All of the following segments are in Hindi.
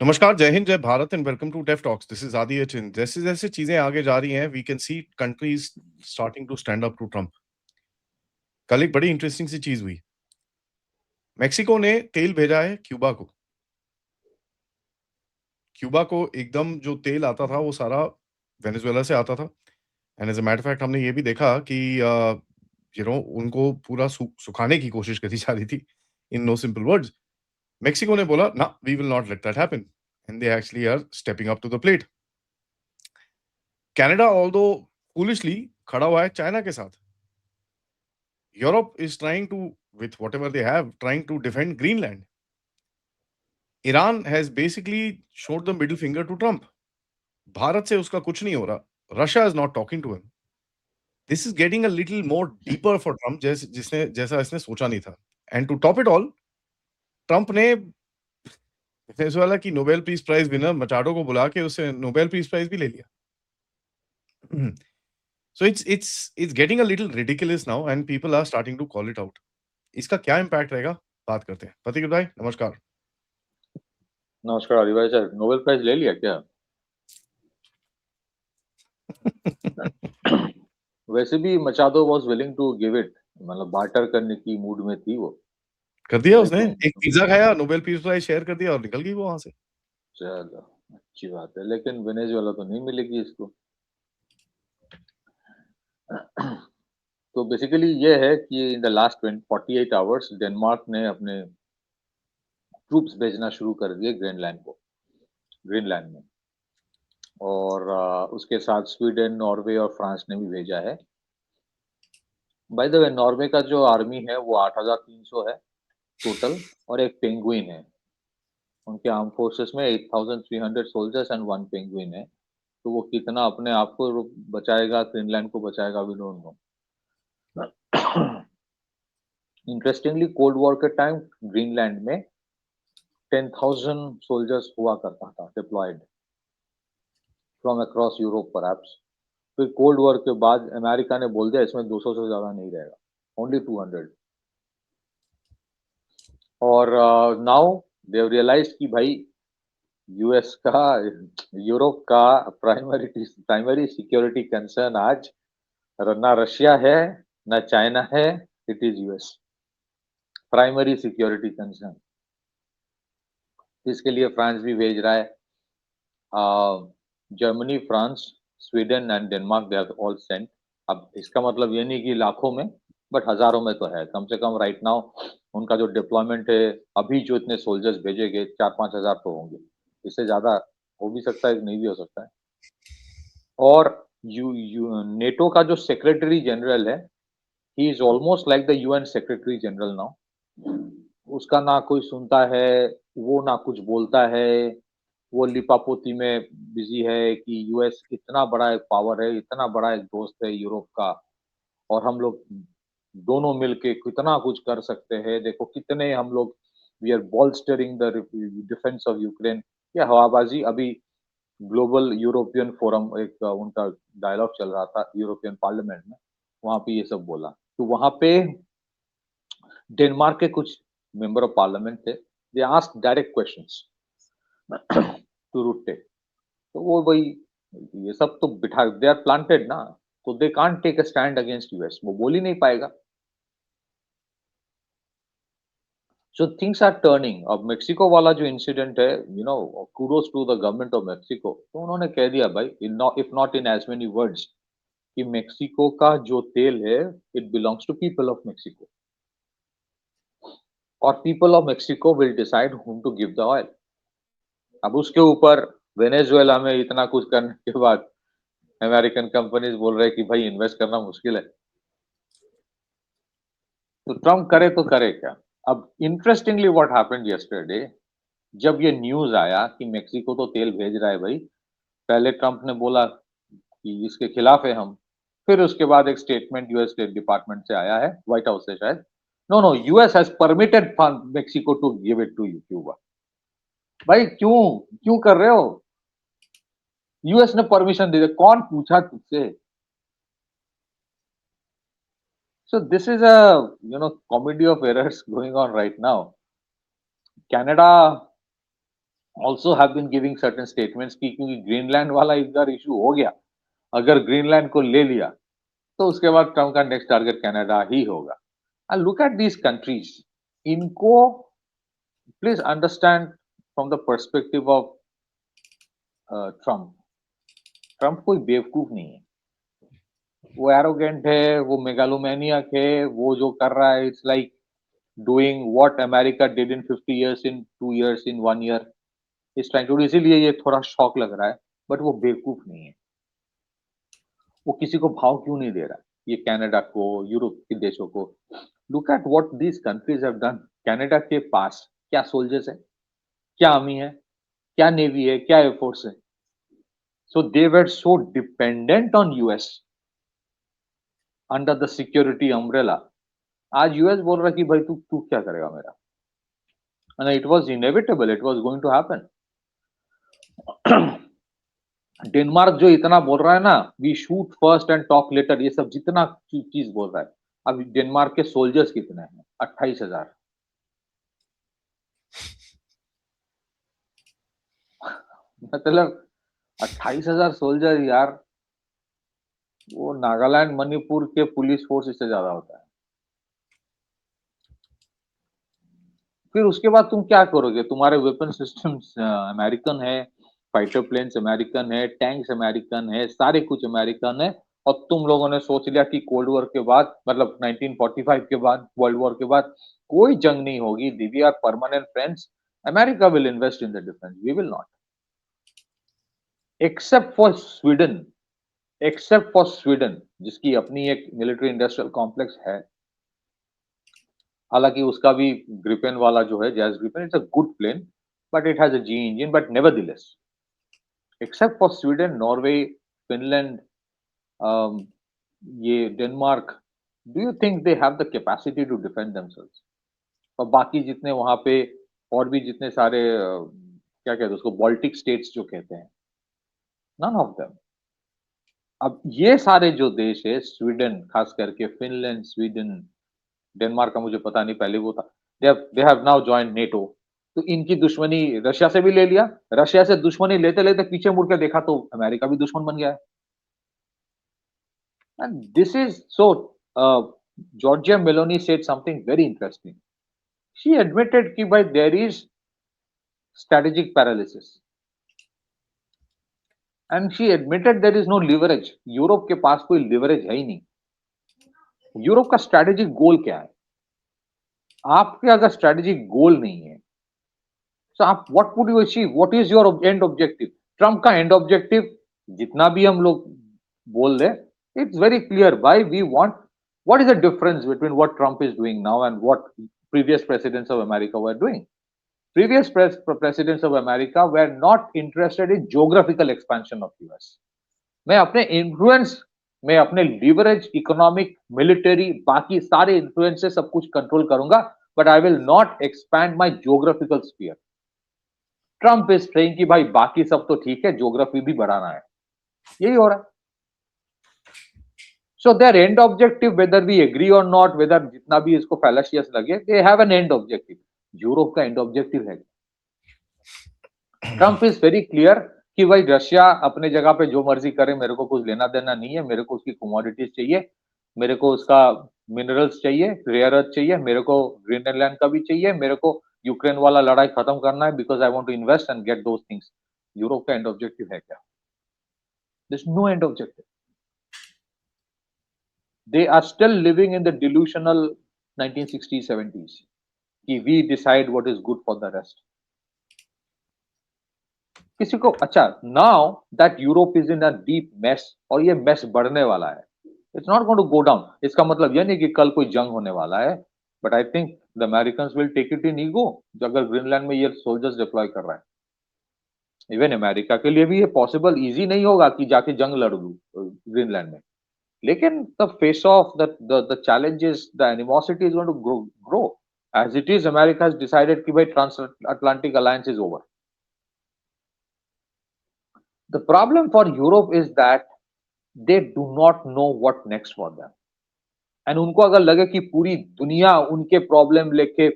नमस्कार, जय हिंद, जय Bharat and welcome to Def Talks. This is Aadi Achin. जैसे-जैसे चीज़ें आगे जा रही हैं, we can see countries starting to stand up to Trump. कल एक बड़ी इंटरेस्टिंग सी चीज़ हुई। मेक्सिको ने तेल भेजा है क्यूबा को। क्यूबा को एकदम जो तेल आता था, वो सारा वेनेजुएला से आता था and as a matter of fact हमने ये भी देखा कि उनको पूरा सुखाने की कोशिश करी जा रही थी। In no simple words, Mexico ने बोला, "ना, we will not let that happen" and they actually are stepping up to the plate. Canada although foolishly खड़ा हुआ है चाइना के साथ। Europe is trying to with whatever they have trying to defend Greenland. Iran has basically showed the middle finger to Trump. Bharat से उसका कुछ नहीं हो रहा। Russia is not talking to him. This is getting a little more deeper for Trump जैसा इसने सोचा नहीं था। And to top it all, Trump ने वेनेजुएला की Nobel peace prize winner Machado को बुला के उससे नोबेल पीस प्राइज भी ले लिया। So it's getting a little ridiculous now and people are starting to call it out. इसका क्या इम्पैक्ट रहेगा, बात करते हैं। प्रतिक भाई, नमस्कार। नमस्कार आदि भाई सर, नोबेल प्राइज ले लिया क्या? वैसे भी Machado was willing to give it, मतलब बार्टर करने की मूड में थी वो कर कि दिया भाई उसने। तुम। एक पिज़्ज़ा खाया, नोबेल पीस प्राइज़ शेयर कर दिया और निकल गई वो वहाँ से। चलो, अच्छी बात है, लेकिन वेनेजुएला तो नहीं मिलेगी इसको। तो बेसिकली ये है कि in the last 48 hours Denmark ने अपने ट्रूप्स भेजना शुरू कर दिए ग्रीनलैंड में। और उसके साथ स्वीडन, नॉर्वे और फ्रांस ने भी भेजा है। बाय द वे, नॉर्वे का जो आर्मी है वो 8,300 है टोटल, और एक पेंगुइन है। उनके आर्म फोर्सेस में 8,300 सोल्जर्स एंड वन पेंगुइन है। तो वो कितना अपने आप को बचाएगा, ग्रीनलैंड को बचाएगा, we don't know. Interestingly, cold war के टाइम ग्रीनलैंड में 10,000 सोल्जर्स हुआ करता था deployed from across Europe perhaps. फिर कोल्ड वॉर के बाद अमेरिका ने बोल दिया इसमें 200 से ज्यादा नहीं रहेगा, ओनली 200। और नाउ दे हैव रियलाइज्ड कि भाई यूएस का, यूरोप का प्राइमरी सिक्योरिटी कंसर्न आज ना रशिया है, ना चाइना है, it is US. Primary security concern, इसके लिए फ्रांस भी भेज रहा है। Germany, France, Sweden and Denmark, they are all sent. अब इसका मतलब ये नहीं कि लाखों में, बट हजारों में तो है कम से कम राइट नाउ। उनका जो डिप्लॉयमेंट है, अभी जो इतने सोल्जर्स भेजे गए 4-5 हजार तो होंगे। इससे ज्यादा हो भी सकता है, नहीं भी हो सकता है। और नेटो का जो सेक्रेटरी जनरल है, he is almost like the UN secretary general now. उसका ना कोई सुनता है, वो ना कुछ बोलता है। वो लिपापोती में बिजी है कि यूएस इतना बड़ा एक पावर है, इतना बड़ा एक दोस्त है यूरोप का, और हम लोग दोनों मिलके कितना कुछ कर सकते हैं। देखो कितने हम लोग, we are bolstering the defence of Ukraine. ये हवाबाजी अभी ग्लोबल यूरोपियन फोरम, एक उनका डायलॉग चल रहा था यूरोपियन पार्लियामेंट में, वहां पे ये सब बोला। तो वहां पे डेनमार्क के कुछ मेंबर ऑफ पार्लियामेंट थे, they ask direct questions to Rutte. तो वो भाई, ये सब तो बिठा, दे आर प्लांटेड ना, तो they can't take a stand against US, वो बोल ही नहीं पाएगा। So things are turning. अब मेक्सिको वाला जो इंसिडेंट है, kudos to the government of Mexico, तो उन्होंने कह दिया भाई, if not in as many words, कि मेक्सिको का जो तेल है, it belongs to people of Mexico, और people of Mexico will decide whom to give the oil. अब उसके ऊपर वेनेजुएला में इतना कुछ करने के बाद अमेरिकन कंपनीज बोल रहे हैं कि भाई इन्वेस्ट करना मुश्किल है। तो ट्रम्प करे तो करे क्या? अब इंटरेस्टिंगली व्हाट हैपेंड यस्टरडे, जब ये न्यूज आया कि मेक्सिको तो तेल भेज रहा है भाई, पहले ट्रम्प ने बोला कि इसके खिलाफ है हम। फिर उसके बाद एक स्टेटमेंट यूएस स्टेट डिपार्टमेंट से आया है, व्हाइट हाउस से शायद, no no, US has permitted Mexico to give it to you Cuba. भाई क्यों, क्यों कर रहे हो? यूएस ने परमिशन दे दिया, कौन पूछा तुझसे? So this is a, comedy of errors going on right now. Canada also have been giving certain statements कि क्योंकि ग्रीनलैंड वाला इधर इशू हो गया, अगर ग्रीनलैंड को ले लिया तो उसके बाद ट्रम्प का नेक्स्ट टारगेट कनाडा ही होगा। And look at these countries, इनको please understand from the perspective of Trump. Trump कोई बेवकूफ नहीं है, वो एरोगेंट है, वो मेगालोमैनियक है, वो जो कर रहा है it's like doing what America did in 50 years in 2 years in 1 year। इस टाइम टू इसीलिए ये थोड़ा शॉक लग रहा है, बट वो बेवकूफ नहीं है। वो किसी को भाव क्यों नहीं दे रहा, ये कनाडा को, यूरोप के देशों को। Look at what these countries have done. Canada के पास क्या सोल्जर्स है, क्या आर्मी है, क्या नेवी है, क्या एयरफोर्स है। So they were so dependent on US under the security umbrella. आज यूएस बोल रहा है कि भाई तू तू क्या करेगा मेरा, and it was inevitable, it was going to happen. Denmark जो इतना बोल रहा है ना, we shoot first and talk later, ये सब जितना चीज बोल रहा है, अब डेनमार्क के सोल्जर्स कितने हैं? 28,000। मतलब 28,000 सोल्जर यार, वो नागालैंड मणिपुर के पुलिस फोर्स इससे ज्यादा होता है। फिर उसके बाद तुम क्या करोगे? तुम्हारे वेपन सिस्टम्स अमेरिकन है, फाइटर प्लेन्स अमेरिकन है, टैंक्स अमेरिकन है, सारे कुछ अमेरिकन है। और तुम लोगों ने सोच लिया कि कोल्ड वॉर के बाद, मतलब 1945 के बाद, वर्ल्ड वॉर के बाद कोई जंग नहीं होगी, we are permanent friends, America will invest in the defence, we will not, except for Sweden. Except for Sweden, जिसकी अपनी एक मिलिट्री इंडस्ट्रियल कॉम्प्लेक्स है, हालांकि उसका भी ग्रिपेन वाला जो है, JAS Gripen, it's a good plane, but it has a G engine, but nevertheless, except for Sweden, Norway, Finland, ये Denmark, do you think they have the capacity to defend themselves? और बाकी जितने वहां पे और भी जितने सारे क्या कहते हैं उसको, बॉल्टिक स्टेट्स जो कहते हैं, नन ऑफ देम। अब ये सारे जो देश है, स्वीडन खास करके, फिनलैंड, स्वीडन, डेनमार्क का मुझे पता नहीं, पहले वो था, they have now joined NATO. तो इनकी दुश्मनी रशिया से भी ले लिया, रशिया से दुश्मनी लेते लेते पीछे मुड़ के देखा तो अमेरिका भी दुश्मन बन गया है। And this is so, Giorgia Meloni said something very interesting. She admitted कि भाई there is strategic paralysis, and she admitted there is no leverage. Europe के पास कोई लिवरेज है ही नहीं। यूरोप का स्ट्रेटेजिक गोल क्या है? आपके अगर स्ट्रेटेजिक गोल नहीं है, तो आप what would you achieve, what is your end objective? Trump का एंड ऑब्जेक्टिव जितना भी हम लोग बोल रहे, it's very clear, why we want, what is the difference between what Trump is doing now and what previous presidents of America were doing? Previous presidents of America were not interested in geographical expansion of US. मैं अपने इन्फ्लुएंस, मैं अपने लीवरेज, इकोनॉमिक, मिलिटरी, बाकी सारे इन्फ्लुएंस से सब कुछ कंट्रोल करूंगा, but I will not expand my geographical sphere. Trump is saying कि भाई बाकी सब तो ठीक है, ज्योग्राफी भी बढ़ाना है। यही हो रहा है। So their end objective, whether we agree or not, whether जितना भी इसको fallacious लगे, they have an end objective. Europe का end objective है, ट्रम्प इज वेरी क्लियर कि भाई रशिया अपने जगह पे जो मर्जी करे, मेरे को कुछ लेना देना नहीं है, मेरे को उसकी कमोडिटीज चाहिए, मेरे को उसका मिनरल्स चाहिए, रेयर अर्थ चाहिए, मेरे को ग्रीनलैंड का भी चाहिए, मेरे को यूक्रेन वाला लड़ाई खत्म करना है, because I want to invest and get those things. Europe का एंड ऑब्जेक्टिव है क्या? There is no end objective. They are still living in the delusional 1960s 70s कि we decide what is good for the rest. किसी को अच्छा, now that Europe is in a deep mess और ये mess बढ़ने वाला है, it's not going to go down। इसका मतलब ये नहीं कि कल कोई जंग होने वाला है, but I think the Americans will take it in ego अगर ग्रीनलैंड में ये soldiers deploy कर रहा है। इवन अमेरिका के लिए भी ये पॉसिबल इजी नहीं होगा कि जाके जंग लड़ लूं ग्रीनलैंड में, लेकिन the face of the challenges, the animosity is going to grow as it is। America has decided कि भाई transatlantic alliance is over। The problem for Europe is that they do not know what next for them, and उनको अगर लगे कि पूरी दुनिया उनके प्रॉब्लम लेके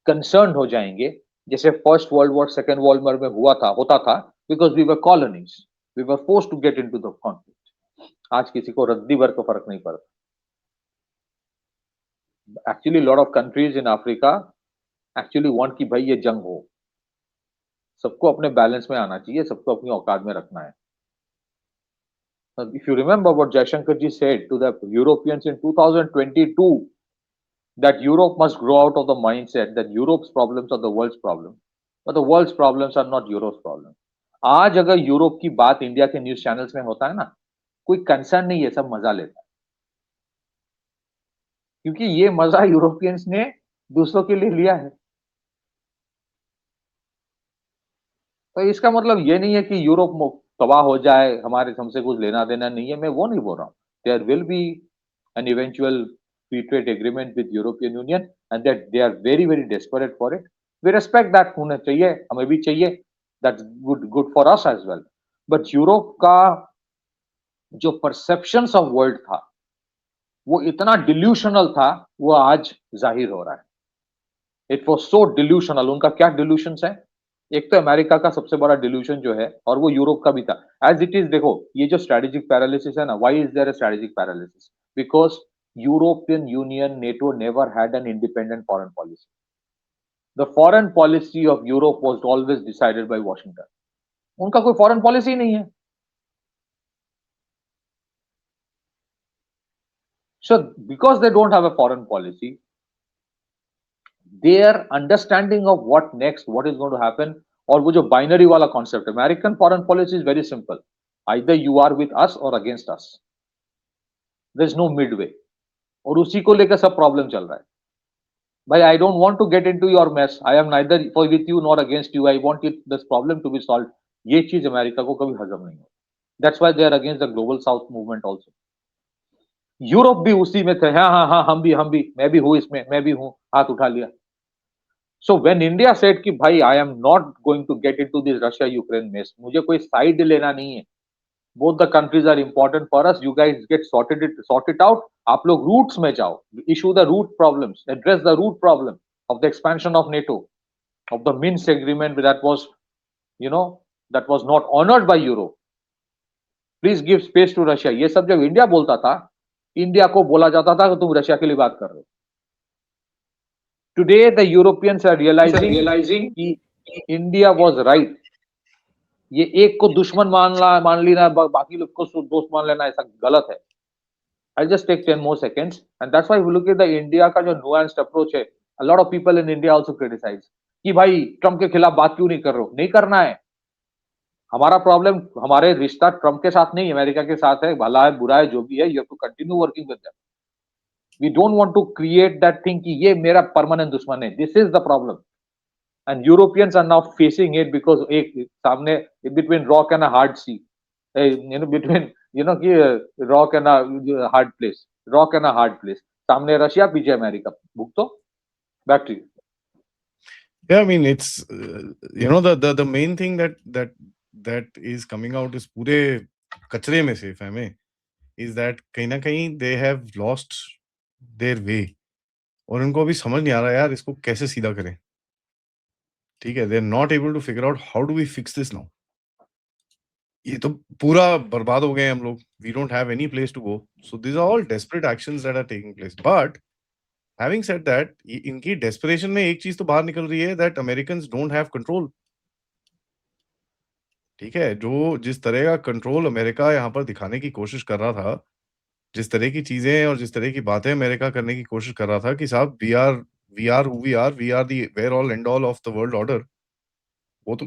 कंसर्न हो जाएंगे, जैसे first world war second world war में होता था, because we were colonies, we were forced to get into the conflict. आज किसी को रद्दी भर को फर्क नहीं पड़ता। Actually lot of countries in Africa actually want कि भाई ये जंग हो। सबको अपने बैलेंस में आना चाहिए, सबको अपनी औकात में रखना है। If you remember what Jaishankar ji said to the Europeans in 2022, that Europe must grow out of the mindset that Europe's problems are the world's problem, but the world's problems are not Europe's problem. आज अगर यूरोप की बात इंडिया के न्यूज चैनल्स में होता है ना, कोई कंसर्न नहीं है, सब मजा लेता है, क्योंकि ये मजा यूरोपियंस ने दूसरों के लिए लिया है। तो इसका मतलब ये नहीं है कि यूरोप तबाह हो जाए, हमारे हमसे कुछ लेना देना नहीं है, मैं वो नहीं बोल रहा हूँ। There will be an eventual free trade agreement with European Union and that they are very very desperate for it. We respect that, होना चाहिए, हमें भी चाहिए, that's good good for us as well. But Europe का जो परसेप्शंस ऑफ वर्ल्ड था वो इतना डिल्यूशनल था, वो आज जाहिर हो रहा है। It was so delusional. उनका क्या डिल्यूशंस है? एक तो अमेरिका का सबसे बड़ा डिल्यूशन जो है, और वो यूरोप का भी था एज इट इज। देखो ये जो स्ट्रेटेजिक पैरालिसिस है ना, why is there a strategic paralysis? Because European Union, NATO never had an independent foreign policy. The foreign policy of Europe was always decided by Washington. उनका कोई फॉरेन पॉलिसी नहीं है। So because they don't have a foreign policy, their understanding of what next, what is going to happen, और वो जो बाइनरी वाला concept, American foreign policy is very simple, either you are with us or against us, there is no mid way. और उसी को लेकर सब प्रॉब्लम चल रहा है। भाई I don't want to get into your mess, I am neither for with you nor against you, I want it this problem to be solve. ये चीज अमेरिका को कभी हजम नहीं होती। That's why they are against the global south movement also. Europe भी उसी में थे, हाँ हाँ हाँ, हम भी, मैं भी हूं इसमें, मैं भी हूं, हाथ उठा लिया। So when India said कि भाई I am not going to get into this Russia Ukraine mess, मुझे कोई साइड लेना नहीं है, both the countries are important for us, you guys get sort it out, आप लोग roots में जाओ, issue the root problems, address the root problem of the expansion of NATO, of the Minsk agreement that was, you know, that was not honored by Europe. Please give space to Russia. ये सब जब इंडिया बोलता था, इंडिया को बोला जाता था कि तुम रशिया के लिए बात कर रहे हो। Today the Europeans are realizing कि इंडिया was right. ये एक को दुश्मन मान लेना, बाकी लोग को दोस्त मान लेना, ऐसा गलत है। I'll just take 10 more seconds, and that's why we look at the India का जो nuanced approach है, a lot of people in India also criticize कि भाई ट्रम्प के खिलाफ बात क्यों नहीं कर रहे हो? नहीं करना है। हमारा प्रॉब्लम, हमारे रिश्ता ट्रम्प के साथ नहीं, अमेरिका के साथ है, भला है बुरा है जो भी है, you have to continue working with them. We don't want to create that thing कि ये मेरा परमानेंट दुश्मन है। This is the problem. And Europeans are now facing it because एक सामने between rock and a hard sea, between rock and a hard place, सामने रशिया, पीछे America, भुगतो। Back to you. Yeah, I mean it's the main thing that is coming out is पूरे कचरे में से, if I may, is that कहीं ना कहीं they have lost their way और उनको अभी समझ नहीं आ रहा यार इसको कैसे सीधा करें। ठीक है, they are not able to figure out how do we fix this now. ये तो पूरा बर्बाद हो गए हम लोग, we don't have any place to go, so these are all desperate actions that are taking place. But having said that, इनकी desperation में एक चीज तो बाहर निकल रही है, that Americans don't have control. ठीक है, जो जिस तरह का कंट्रोल अमेरिका यहाँ पर दिखाने की कोशिश कर रहा था, जिस तरह की चीजें और जिस तरह की बातें अमेरिका करने की कोशिश कर रहा था कि साहब we are the where all and all of the world order, वो तो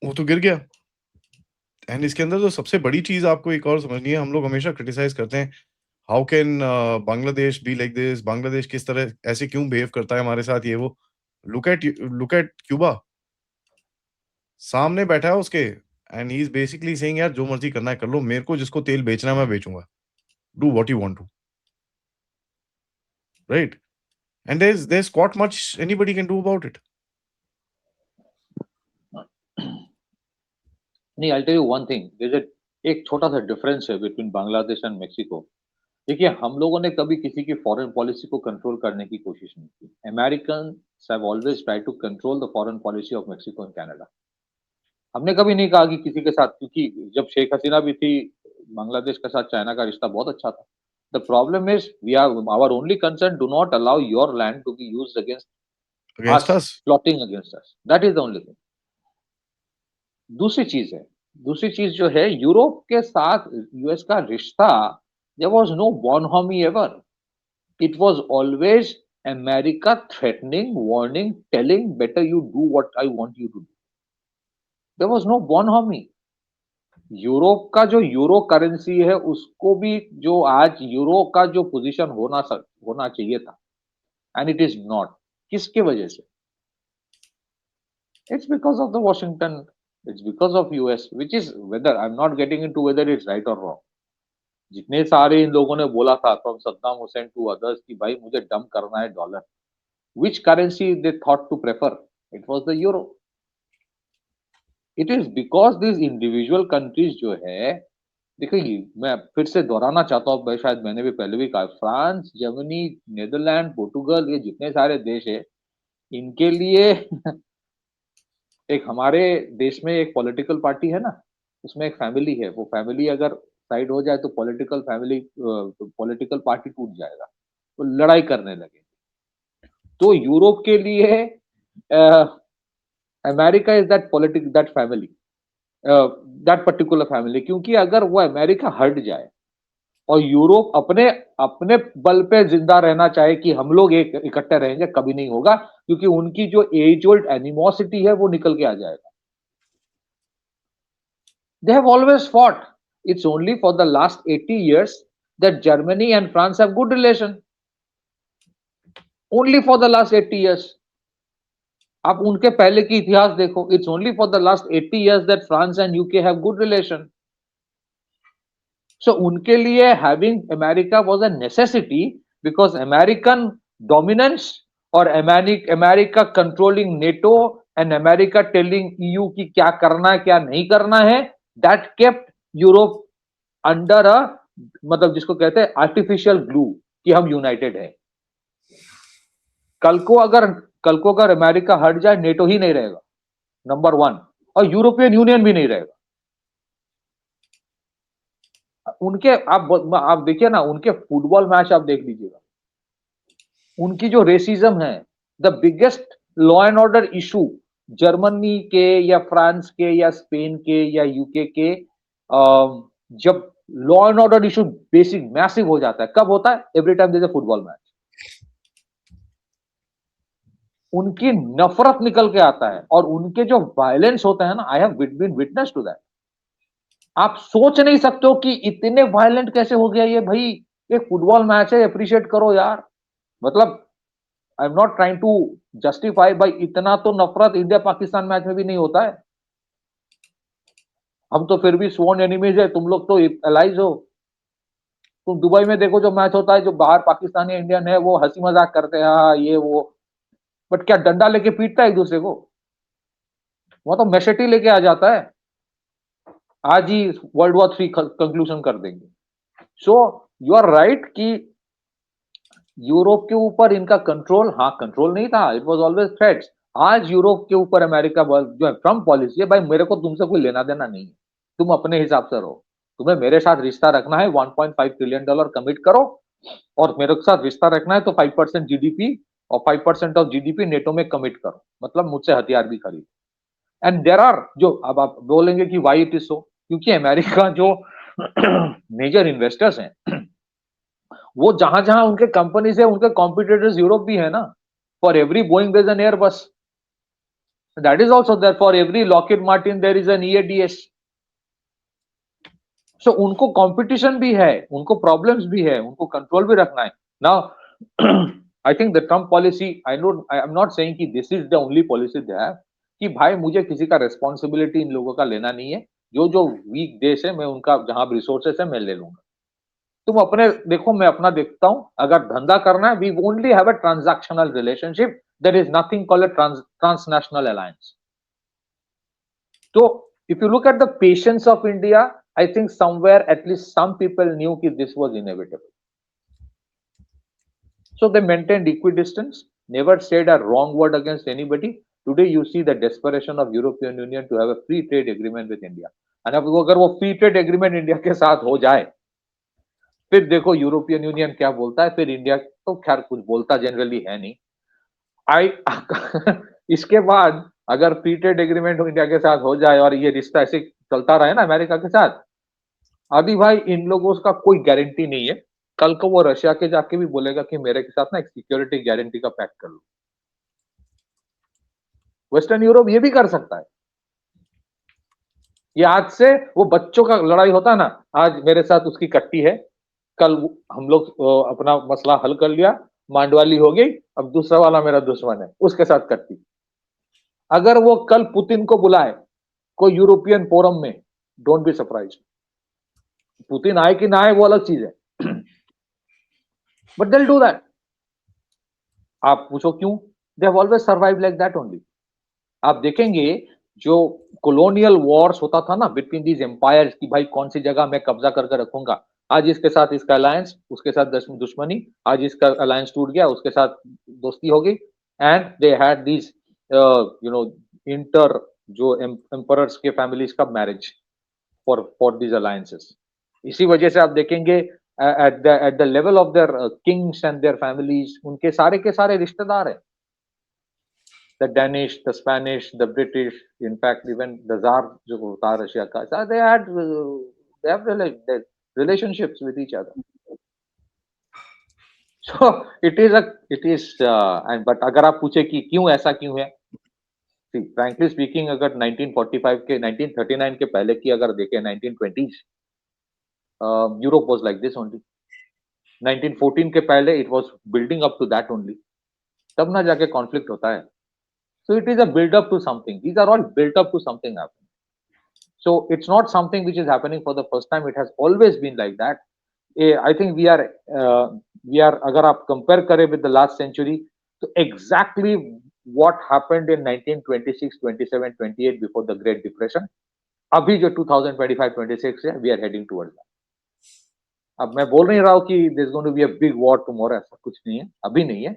वो तो गिर गया। एंड इसके अंदर जो सबसे बड़ी चीज आपको एक और समझनी है, हम लोग हमेशा क्रिटिसाइज करते हैं how can Bangladesh be like this, Bangladesh किस तरह ऐसे क्यों बिहेव करता है हमारे साथ, ये वो। लुक एट क्यूबा, सामने बैठा है उसके, and he is basically saying यार जो मर्जी करना है कर लो, मेरे को जिसको तेल बेचना है मैं बेचूंगा, do what you want to, right? And there's not much anybody can do about it. नहीं, I'll tell you one thing. एक छोटा सा डिफरेंस है between बांग्लादेश एंड मेक्सिको। देखिए, हम लोगों ने कभी किसी की फॉरेन पॉलिसी को कंट्रोल करने की कोशिश नहीं की। Americans have always tried to control the foreign policy of Mexico and Canada. हमने कभी नहीं कहा कि किसी के साथ, क्योंकि जब शेख हसीना भी थी, बांग्लादेश के साथ चाइना का रिश्ता बहुत अच्छा था। The problem is we are our only concern, do not allow your land to be used against against us, us. Plotting against us. That is the only thing. दूसरी चीज़ है, दूसरी चीज़ जो है, यूरोप के साथ यूएस का रिश्ता, there was no bonhomie ever. It was always America threatening, warning, telling, better you do what I want you to do. There was no bonhomie. Europe का जो यूरो करेंसी है, उसको भी जो आज यूरो का जो पोजीशन होना चाहिए था, एंड इट इज नॉट। किसके वजह से? It's because of the Washington, it's because of US, which is, whether I am not getting into whether it's right और रॉन्ग। जितने सारे इन लोगों ने बोला था, from Saddam Hussein to others, कि भाई मुझे डंप करना है dollar, which currency they thought to prefer? It was the euro. It is because these individual countries जो है, देखिए मैं फिर से दोहराना चाहता हूँ, भाई शायद मैंने भी पहले भी कहा, फ्रांस, जर्मनी, नीदरलैंड, पोर्टुगल, ये जितने सारे देश है, इनके लिए एक हमारे देश में एक पॉलिटिकल पार्टी है ना, उसमें एक फैमिली है, वो फैमिली अगर साइड हो जाए तो पॉलिटिकल पार्टी टूट जाएगा, तो लड़ाई करने लगे। तो यूरोप के लिए America is that family, that particular family, क्योंकि अगर वो अमेरिका हट जाए और यूरोप अपने अपने बल पे जिंदा रहना चाहे कि हम लोग एक इकट्ठे रहेंगे, कभी नहीं होगा, क्योंकि उनकी जो एज ओल्ड एनिमोसिटी है वो निकल के आ जाएगा। They have always fought. It's only for the last 80 years that Germany and France have good relation, only for the last 80 years। आप उनके पहले की इतिहास देखो, it's only for the last 80 years that France and UK have good relation. So उनके लिए having America was a necessity, because American dominance और America controlling NATO and America telling EU कि क्या करना है क्या नहीं करना है, that kept Europe under a, मतलब जिसको कहते हैं artificial glue, कि हम यूनाइटेड है। कल को अगर अमेरिका हट जाए, नेटो ही नहीं रहेगा, नंबर 1, और यूरोपियन यूनियन भी नहीं रहेगा। उनके आप देखिए ना, उनके फुटबॉल मैच आप देख लीजिएगा, उनकी जो रेसिज्म है, the biggest law and order issue Germany के या फ्रांस के या स्पेन के या यूके के, जब law and order issue basic massive हो जाता है, कब होता है? Every time there is a football match. उनकी नफरत निकल के आता है, और उनके जो वायलेंस होते हैं ना, I have been witness to that. आप सोच नहीं सकते हो कि इतने वायलेंट कैसे हो गया ये भाई, एक फुटबॉल मैच है, अप्रिशिएट करो यार। मतलब I am not trying to justify, भाई इतना तो नफरत इंडिया पाकिस्तान मैच में भी नहीं होता है। हम तो फिर भी स्वॉन एनिमीज है, तुम लोग तो एलाइज हो। तुम दुबई में देखो, जो मैच होता है, जो बाहर पाकिस्तानी इंडियन है वो हंसी मजाक करते हैं, हाँ ये वो, बट क्या डंडा लेके पीटता है एक दूसरे को? वो तो मैशेटी लेके आ जाता है, आज ही वर्ल्ड वॉर 3 कंक्लूजन कर देंगे। सो यू आर राइट कि यूरोप के ऊपर इनका कंट्रोल, हाँ कंट्रोल नहीं था, इट वाज ऑलवेज थ्रेट्स। आज यूरोप के ऊपर अमेरिका जो है ट्रम्प पॉलिसी है, भाई मेरे को तुमसे कोई लेना देना नहीं है, तुम अपने हिसाब से रहो। तुम्हें मेरे साथ रिश्ता रखना है, $1.5 ट्रिलियन कमिट करो, और मेरे साथ रिश्ता रखना है तो 5% जीडीपी और 5% ऑफ जीडीपी नेटो में कमिट करो, मतलब मुझसे हथियार भी खरीद। एंड देर आर, जो अब आप बोलेंगे कि वाई इट इज सो, क्योंकि अमेरिका जो मेजर इन्वेस्टर्स हैं, वो जहां जहां उनके कंपनीज है, उनके कॉम्पिटिटर्स यूरोप भी है ना। For every Boeing there is an Airbus, that is also there. For every Lockheed Martin there is an EADS. सो उनको कंपटीशन भी है, उनको प्रॉब्लम्स भी है, उनको कंट्रोल भी रखना है। Now I think the Trump policy, I am not saying कि this is the only policy they have, कि भाई मुझे किसी का रेस्पॉन्सिबिलिटी इन लोगों का लेना नहीं है, जो जो वीक देश है मैं उनका, जहां रिसोर्सेस है मैं ले लूंगा। तुम अपने देखो, मैं अपना देखता हूं, अगर धंधा करना है, we only have a transactional relationship, there is nothing called a transnational alliance. So if you look at the patience of India, I think somewhere at least some people knew that this was inevitable. So they maintained equidistance, never said a wrong word against anybody. Today you see the desperation of European Union to have a free trade agreement with India. And अब अगर वो free trade agreement इंडिया के साथ हो जाए, फिर देखो यूरोपियन यूनियन क्या बोलता है, फिर इंडिया तो खैर कुछ बोलता जनरली है नहीं। आई इसके बाद अगर फ्री ट्रेड एग्रीमेंट इंडिया के साथ हो जाए और ये रिश्ता ऐसे चलता रहे ना अमेरिका के साथ, अभी भाई इन लोगों का कोई गारंटी नहीं है। कल को वो रशिया के जाके भी बोलेगा कि मेरे के साथ ना एक सिक्योरिटी गारंटी का पैक्ट कर लो। वेस्टर्न यूरोप ये भी कर सकता है। ये आज से वो बच्चों का लड़ाई होता है ना, आज मेरे साथ उसकी कट्टी है, कल हम लोग अपना मसला हल कर लिया, मांडवाली हो गई, अब दूसरा वाला मेरा दुश्मन है, उसके साथ कट्टी। अगर वो कल पुतिन को बुलाए कोई यूरोपियन फोरम में, डोंट बी सरप्राइज। पुतिन आए कि ना आए वो अलग चीज है, बट दिल डू दैट। आप पूछो क्यों? They have always survive like that only. आप देखेंगे जो कॉलोनियल वॉर्स होता था ना बिटवीन दीज एम्पायर्स की भाई कौन सी जगह मैं कब्जा करके रखूंगा, आज इसके साथ इसका अलायंस, उसके साथ दुश्मनी, आज इसका अलायंस टूट गया, उसके साथ दोस्ती हो गई, and they had these you know inter जो एम्परर्स के फैमिलीज का मैरिज फॉर दीज अलायंसेस। इसी वजह से आप देखेंगे at the level of their Kings and their families, उनके सारे के सारे रिश्तेदार हैं। The Danish, the Spanish, the British, in fact, even the Tsar, जो होता रशिया का, they have relationships with each other. So it is and but अगर आप पूछे कि क्यों ऐसा क्यों है, see, frankly speaking, अगर 1945 के 1939 के पहले की अगर देखें 1920s, Europe was like this only. 1914 के पहले it was building up to that only. तब ना जाके conflict होता है. So it is a build up to something. These are all built up to something happening. So it's not something which is happening for the first time. It has always been like that. I think we are अगर आप compare करें with the last century, so exactly what happened in 1926, 27, 28 before the Great Depression, अभी जो 2025, 26 है, we are heading towards that. अब मैं बोल नहीं रहा हूँ कि there's going to be a big war tomorrow, ऐसा कुछ नहीं है, अभी नहीं है,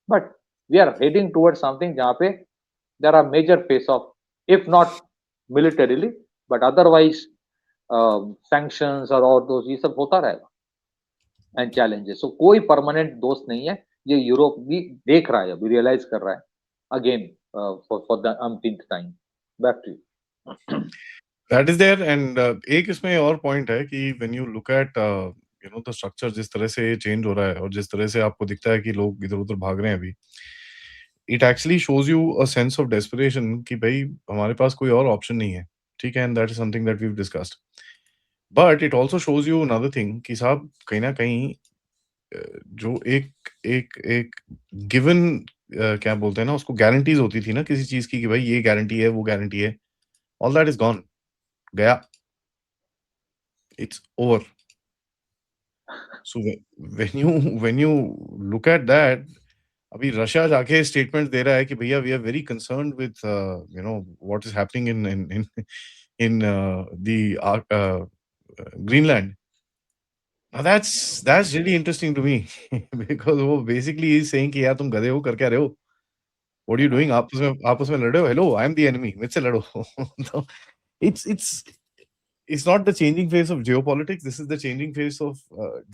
but we are heading towards something जहाँ पे there are major face-off, if not militarily, but otherwise sanctions और those ये सब होता रहेगा and challenges. So कोई permanent दोस्त नहीं है, ये यूरोप भी देख रहा है, अभी realize कर रहा है, again for the umpteenth time. Back to you. That is there, and एक इसमें और point है कि when you look at you know the structure जिस तरह से change हो रहा है और जिस तरह से आपको दिखता है कि लोग इधर-उधर भाग रहे हैं अभी, it actually shows you a sense of desperation कि भाई हमारे पास कोई और option नहीं है, ठीक है, and that is something that we've discussed. But it also shows you another thing कि साहब कहीं ना कहीं जो एक एक एक गिवन क्या बोलते हैं ना उसको गारंटीज होती थी ना किसी चीज की कि भाई ये गारंटी है वो गारंटी है, ऑल दैट इज गॉन, गया, it's over. So when you look at that, अभी रशिया जाके स्टेटमेंट दे रहा है कि भैया we are very concerned with you know what is happening in in in in the Greenland. Now that's really interesting to me because वो basically is saying कि यार तुम गधे हो, कर क्या रहे हो? What are you doing? आपस में लड़ रहे हो? Hello, I am the enemy. मुझसे लड़ो. तो it's not the changing face of geopolitics. This is the changing face of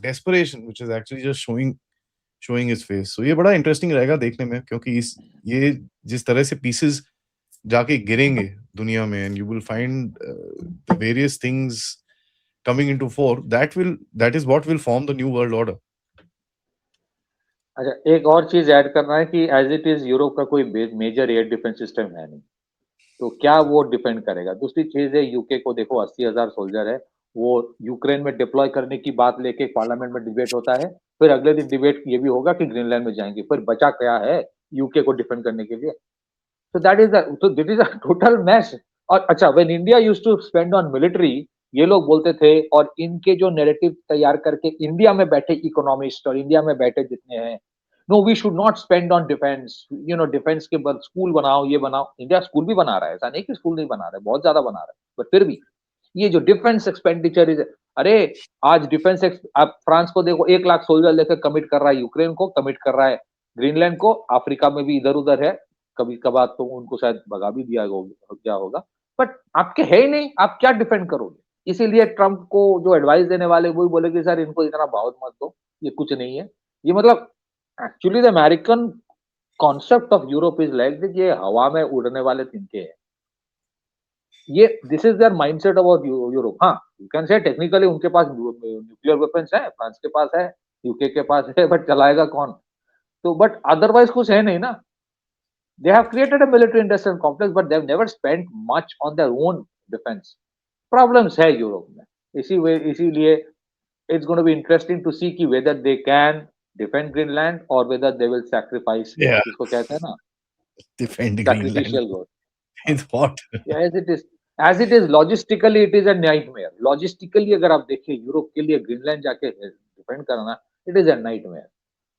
desperation, which is actually just showing his face. So ये बड़ा interesting रहेगा देखने में क्योंकि ये जिस तरह से pieces जाके गिरेंगे दुनिया में, and you will find the various things coming into fore, that is what will form the new world order. अच्छा, एक और चीज ऐड करना है कि एज इट इज यूरोप का कोई मेजर एयर डिफेंस सिस्टम है नहीं, तो क्या वो डिफेंड करेगा? दूसरी चीज है यूके को देखो 80,000 सोल्जर है, वो यूक्रेन में डिप्लॉय करने की बात लेके पार्लियामेंट में डिबेट होता है, फिर अगले दिन डिबेट ये भी होगा कि ग्रीनलैंड में जाएंगे, फिर बचा क्या है यूके को डिफेंड करने के लिए? So that is a total mess. और अच्छा, when India used to spend on military, ये लोग बोलते थे, और इनके जो नैरेटिव तैयार करके इंडिया में बैठे इकोनॉमिस्ट और इंडिया में बैठे जितने हैं, no we should not spend on defence, you know defence के बाद स्कूल बनाओ, ये बनाओ। इंडिया स्कूल भी बना रहा है, ऐसा नहीं कि स्कूल नहीं बना रहा है, बहुत ज्यादा बना रहा है, बट फिर भी ये जो डिफेंस एक्सपेंडिचर इज, अरे आज डिफेंस आप फ्रांस को देखो, 1 लाख सोल्जर लेकर कमिट कर रहा है, यूक्रेन को कमिट कर रहा है, ग्रीनलैंड को, अफ्रीका में भी इधर-उधर है, कभी-कभार तो उनको शायद भगा भी दिया होगा। बट आपके है ही नहीं, आप क्या डिफेंड करोगे? इसीलिए ट्रम्प को जो एडवाइस देने वाले वही बोले कि सर इनको इतना बहुत मत दो, ये कुछ नहीं है। ये मतलब actually the American concept of Europe is like that, ये हवा में उड़ने वाले तिनके हैं। ये this is there mindset about Europe. हाँ, यू कैन से टेक्निकली उनके पास न्यूक्लियर वेपन्स है, फ्रांस के पास है, यूके के पास है, बट चलाएगा कौन? तो बट अदरवाइज कुछ है नहीं ना। They have created a military industrial complex, but they've never spent much on their own defense. Problems है यूरोप में, इसीलिए it's going to be interesting to see कि whether they can defend Greenland or whether they will sacrifice, Yeah, इसको कहते हैं ना, defend Greenland. sacrificial goat. हाँ, It's what? yeah, as it is logistically it is a nightmare. Logistically अगर आप देखें यूरोप के लिए ग्रीनलैंड जाके डिफेंड करना, it is a nightmare.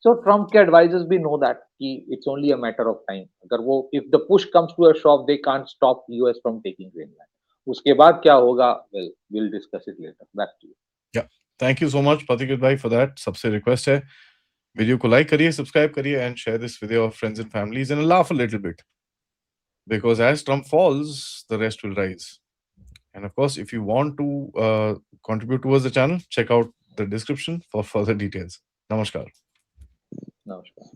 So Trump के एडवाइजर्स भी नो दैट कि it's only a matter of time. अगर वो if the push comes to a shove, they can't stop US from taking Greenland. उसके बाद क्या होगा, well we'll discuss it later. Back to you. Yeah. Thank you so much, Patikit bhai, for that. सबसे रिक्वेस्ट है, वीडियो को लाइक करिए, सब्सक्राइब करिए and share this with your friends and families and laugh a little bit. Because as Trump falls, the rest will rise. And of course, if you want to contribute towards the channel, check out the description for further details. Namaskar. Namaskar.